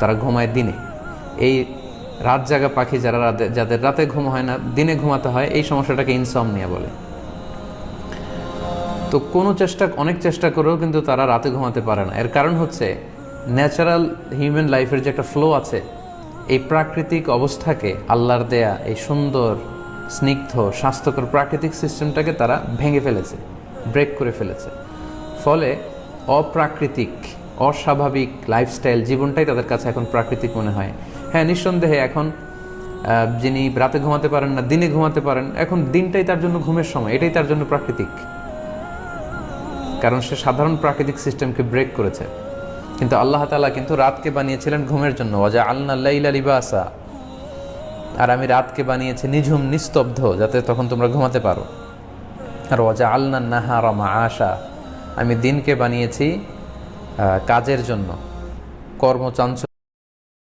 তারা ঘুমায় দিনে। এই রাত জাগা পাখি যারা যাদের রাতে ঘুম হয় না, দিনে ঘুমাতে হয়, এই সমস্যাটাকে ইনসমনিয়া বলে। তো অনেক চেষ্টা করেও কিন্তু তারা রাতে ঘুমাতে পারে না। এর কারণ হচ্ছে ন্যাচারাল হিউম্যান লাইফের যে একটা ফ্লো আছে, এই প্রাকৃতিক অবস্থাকে, আল্লাহর দেয়া এই সুন্দর স্নিগ্ধ স্বাস্থ্যকর প্রাকৃতিক সিস্টেমটাকে তারা ভেঙে ফেলেছে, ব্রেক করে ফেলেছে। ফলে অপ্রাকৃতিক অস্বাভাবিক লাইফস্টাইল জীবনটাই তাদের কাছে এখন প্রাকৃতিক মনে হয়। হ্যাঁ, নিঃসন্দেহে এখন যিনি রাতে ঘুমাতে পারেন না, দিনে ঘুমাতে পারেন, এখন দিনটাই তার জন্য ঘুমের সময়, এটাই তার জন্য প্রাকৃতিক, কারণ সে সাধারণ প্রাকৃতিক সিস্টেমকে ব্রেক করেছে। কিন্তু আল্লাহ তাআলা কিন্তু রাতকে বানিয়েছিলেন ঘুমের জন্য, ওয়াজআলনা লাইলা লিবাসা, আর আমি রাতকে বানিয়েছি নিঝুম নিস্তব্ধ, যাতে তখন তোমরা ঘুমাতে পারো। আর ওয়াজআলনা নাহারা মাআশা, আমি দিনকে বানিয়েছি কাজের জন্য, কর্মচাঞ্চল্য